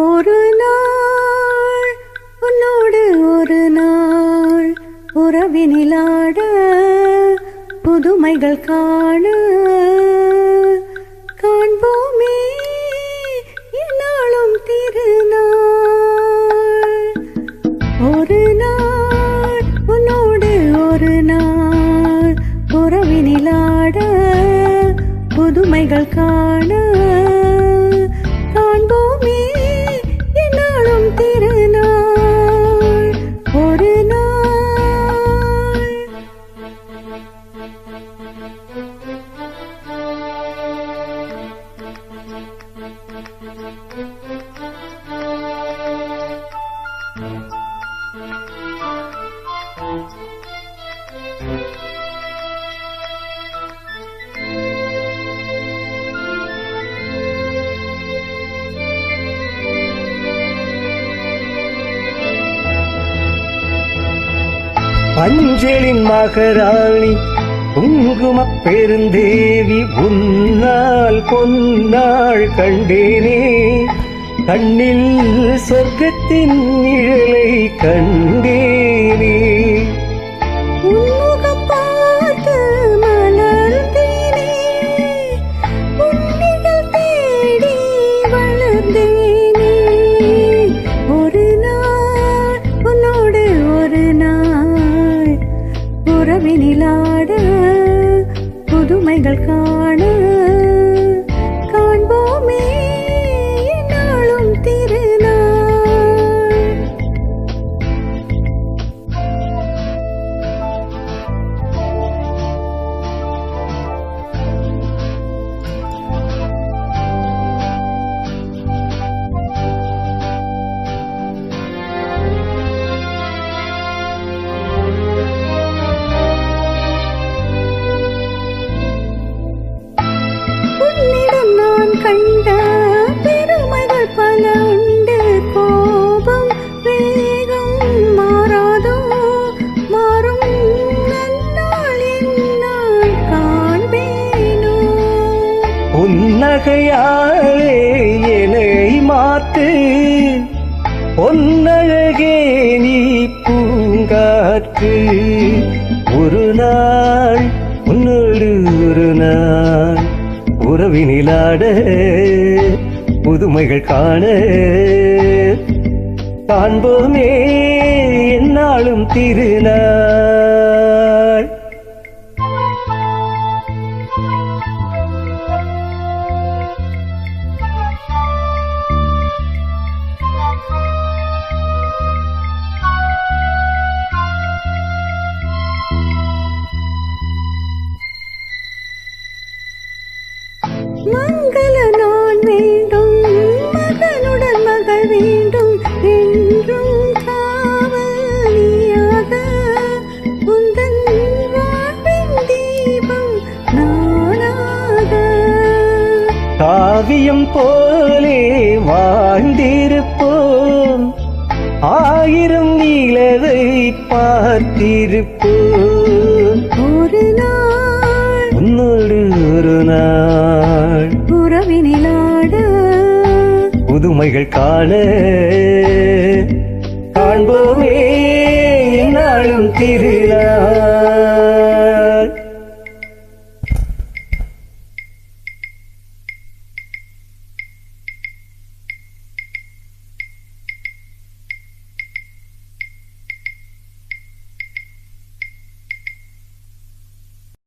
ஒரு நாள் உன்னோடு ஒரு நாள் உறவினிலாட புதுமைகள் காண காண்போமே என்னாலும் திருநாள். ஒரு நாள் உன்னோடு ஒரு நாள் உறவினிலாட புதுமைகள் காண காண்போமே என்னாலும் திருநாள். ஒரு நாள் அஞ்சலின் மகராணி குங்குமப் பெருந்தேவி உன்னால் பொன்னாள் கண்டேனே. கண்ணில் சொர்க்கத்தின் நிழலை கண்டேனே. உன்முகம் பார்த்து மலர்ந்தேனே, உன்னிகள் தேடி வளர்ந்தேனே. ஒரு நாள் உன்னோடு ஒரு நாள் உறவினிலாட புதுமைகள் காண காண்போமே என்னாலும் திருநாள். உன்னிடம் நான் கண்ட பெருமைகள் பல உண்டு. கோபம் வேகம் மாறாதோ, மாறும் நன்னாள் என்னால் காண்பேனோ. புன்னகையாலே என்னை மாத்து, பொன்னழகே நீ பூங்காற்று. ஒரு நாள் உன்னோடு ஒரு நாள் உறவினிலாட புதுமைகள் காண காண்போமே என்னாலும் திருநாள். மங்கள நான் வேண்டும், மகனுடன் மகள் வேண்டும், என்றும் காவலியாக உந்தன் வாழ்வின் தீபம் நானாக. காவியம் போலே வாழ்ந்திருப்போம், ஆயிரம் நிலவை பார்த்திருப்போம். ஒரு நாள் உன்னோடு ஒரு நாள் உறவினிலாட புதுமைகள் காண காண்போமே என்னாலும் திருநாள்.